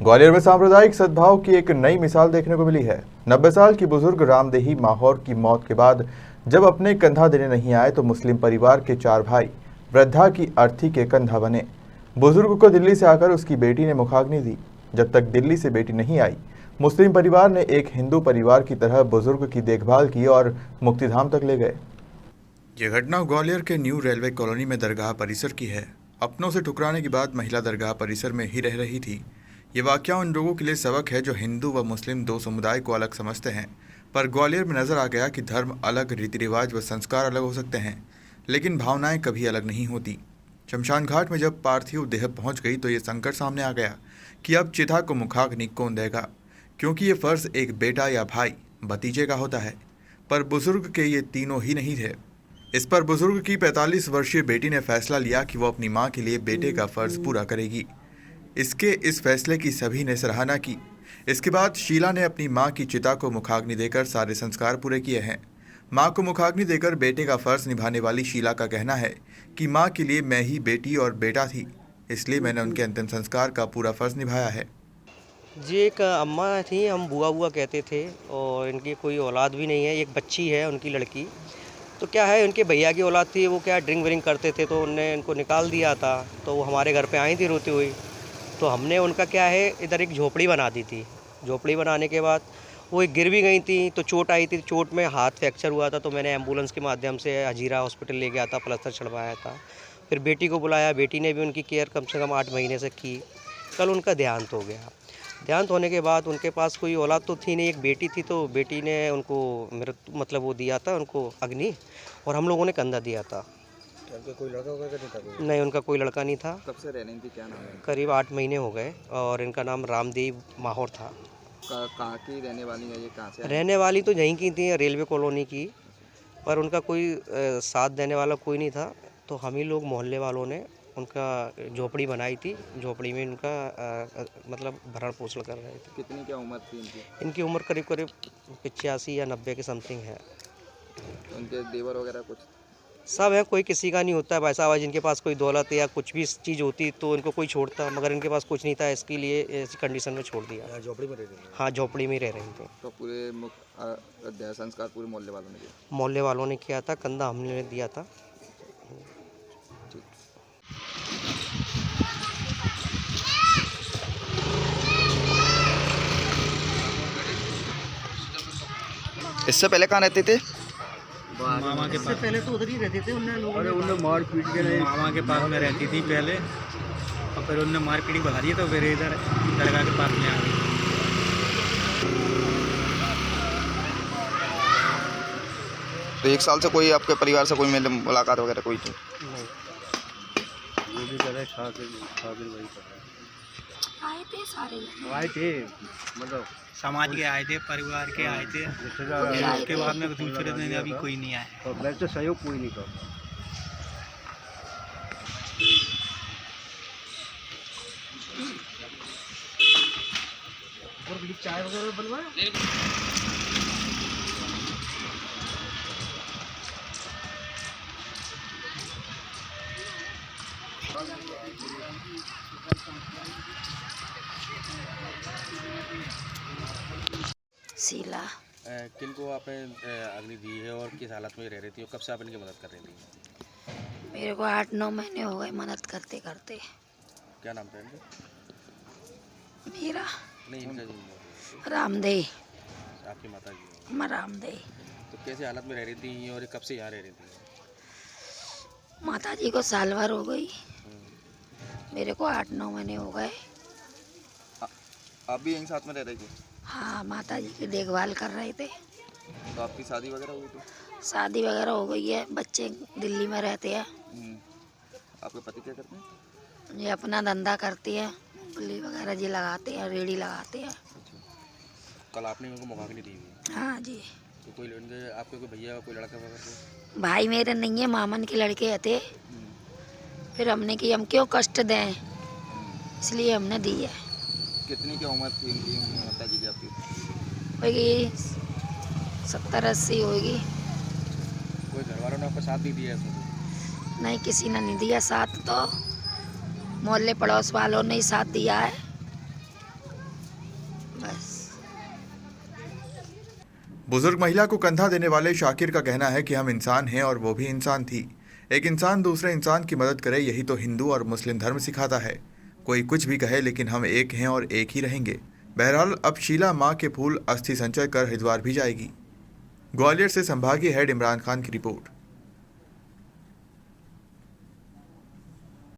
ग्वालियर में सांप्रदायिक सद्भाव की एक नई मिसाल देखने को मिली है। 90 साल की बुजुर्ग रामदेही माहौर की मौत के बाद जब अपने कंधा देने नहीं आए तो मुस्लिम परिवार के 4 भाई वृद्धा की अर्थी के कंधा बने। बुजुर्ग को दिल्ली से आकर उसकी बेटी ने मुखाग्नि दी। जब तक दिल्ली से बेटी नहीं आई, मुस्लिम परिवार ने एक हिंदू परिवार की तरह बुजुर्ग की देखभाल की और मुक्तिधाम तक ले गए। यह घटना ग्वालियर के न्यू रेलवे कॉलोनी में दरगाह परिसर की है। अपनों से टकराने के बाद महिला दरगाह परिसर में ही रह रही थी। ये वाकया उन लोगों के लिए सबक है जो हिंदू व मुस्लिम दो समुदाय को अलग समझते हैं। पर ग्वालियर में नजर आ गया कि धर्म अलग, रीति रिवाज व संस्कार अलग हो सकते हैं, लेकिन भावनाएं कभी अलग नहीं होती। शमशान घाट में जब पार्थिव देह पहुंच गई तो ये संकट सामने आ गया कि अब चिता को मुखाग्नि कौन देगा, क्योंकि ये फर्ज एक बेटा या भाई, भतीजे का होता है। पर बुजुर्ग के ये तीनों ही नहीं थे। इस पर बुजुर्ग की 45 वर्षीय बेटी ने फैसला लिया कि वो अपनी मां के लिए बेटे का फर्ज पूरा करेगी। इस फैसले की सभी ने सराहना की। इसके बाद शीला ने अपनी मां की चिता को मुखाग्नि देकर सारे संस्कार पूरे किए हैं। मां को मुखाग्नि देकर बेटे का फर्ज निभाने वाली शीला का कहना है कि मां के लिए मैं ही बेटी और बेटा थी, इसलिए मैंने उनके अंतिम संस्कार का पूरा फर्ज निभाया है। जी, एक अम्मा थी, हम बुआ बुआ कहते थे, और इनकी कोई औलाद भी नहीं है। एक बच्ची है उनकी लड़की। तो क्या है, उनके भैया की औलाद थी, वो क्या ड्रिंक व्रिंक करते थे, तो उनने इनको निकाल दिया था। तो वो हमारे घर पे आई थी रोती हुई। तो हमने उनका क्या है, इधर एक झोपड़ी बना दी थी। झोपड़ी बनाने के बाद वो एक गिर भी गई थी, तो चोट आई थी। चोट में हाथ फ्रैक्चर हुआ था, तो मैंने एम्बुलेंस के माध्यम से हजीरा हॉस्पिटल ले गया था, प्लास्टर चढ़वाया था। फिर बेटी को बुलाया, बेटी ने भी उनकी केयर कम से कम 8 महीने से की। कल उनका देहांत हो गया। देहांत होने के बाद उनके पास कोई औलाद तो थी नहीं, एक बेटी थी। तो बेटी ने उनको मृत्यु मतलब वो दिया था उनको अग्नि, और हम लोगों ने कंधा दिया था। उनका कोई लड़का वगैरह नहीं था? कोई नहीं, उनका कोई लड़का नहीं था। कब से रहने थी, क्या नाम है? करीब 8 महीने हो गए, और इनका नाम रामदेही माहौर था। कहाँ की रहने वाली है ये, कहाँ से रहने वाली तो यहीं की थी, रेलवे कॉलोनी की। पर उनका कोई साथ देने वाला कोई नहीं था। तो हम ही लोग मोहल्ले वालों ने उनका झोपड़ी बनाई थी। झोपड़ी में उनका मतलब भरण पोषण कर रहे थे। कितनी क्या उम्र थी इनकी? इनकी उम्र करीब करीब 85 या 90 के समथिंग है। उनके देवर वगैरह कुछ? सब है, कोई किसी का नहीं होता है। वैसा हुआ जिनके पास कोई दौलत या कुछ भी चीज़ होती तो इनको कोई छोड़ता, मगर इनके पास कुछ नहीं था, इसके लिए ऐसी कंडीशन में छोड़ दिया। झोपड़ी में रह रही है? हाँ, झोपड़ी में ही रह रही थी। तो पूरे संस्कार पूरे मोहल्ले वालों ने किया? मोहल्ले वालों ने किया था, कंधा हमने दिया था। इससे पहले कहाँ रहते थे? मामा के पास। पहले तो उधर ही रहते थे। उन्होंने मार पीट के मामा के पास में रहती थी पहले, और फिर उन्होंने मार पीट भगा दी, तो फिर इधर दरगाह के पास में आ गई। तो 1 साल से कोई आपके परिवार से कोई मेरे मुलाकात वगैरह कोई नहीं? वो भी करे शादी वही आए थे सारे आए थे, मतलब समाज के आए थे, परिवार के आए थे। उसके बाद में दूसरे दिन अभी कोई नहीं आया। तो वैसे सहयोग कोई नहीं करता। चाय वगैरह बनवाया? शीला। किनको आपने अग्नि दी है और किस हालत में रह रही थी और कब से आप इनकी मदद कर रही थी? मेरे को 8-9 महीने हो गए मदद करते करते। क्या नाम था इनका? मेरा नहीं, इनका जी रामदेही, आपकी माता जी। मैं रामदेही। तो कैसे हालत में रह रही थी और कब से यहाँ रह रही थी? माता जी को साल भर हो गई, मेरे को 8-9 महीने हो गए। आप भी यहीं साथ में रह रही थी? हाँ, माता जी की देखभाल कर रहे थे। तो आपकी शादी वगैरह हुई थी? शादी वगैरह हो गई है, बच्चे दिल्ली में रहते हैं। आपके पति क्या करते हैं? ये अपना धंधा करती है, मूंगफली वगैरह जी लगाते हैं, रेड़ी लगाते हैं। कल आपने उनको मुखाग्नि दी हुई? हाँ जी। तो कोई उनके आपके कोई भैया कोई लड़का वगैरह? भाई मेरे नहीं है, मामन के लड़के थे। फिर हमने कि हम क्यों कष्ट दें, इसलिए हमने दी है। कितनी क्या उम्र थी उनकी माता जी की आपकी? होगी 70-80 होगी। कोई घर वालों ने आपका साथ नहीं दिया इसमें? नहीं, किसी ने नहीं दिया साथ, तो मोहल्ले पड़ोस वालों ने ही साथ दिया है। बस। बुजुर्ग महिला को कंधा देने वाले शाकिर का कहना है कि हम इंसान हैं और वो भी इंसान थी। एक इंसान दूसरे इंसान की मदद करे, यही तो हिंदू और मुस्लिम धर्म सिखाता है। कोई कुछ भी कहे, लेकिन हम एक हैं और एक ही रहेंगे। बहरहाल अब शीला मां के फूल अस्थि संचय कर हरिद्वार भी जाएगी। ग्वालियर से संभागीय हेड इमरान खान की रिपोर्ट।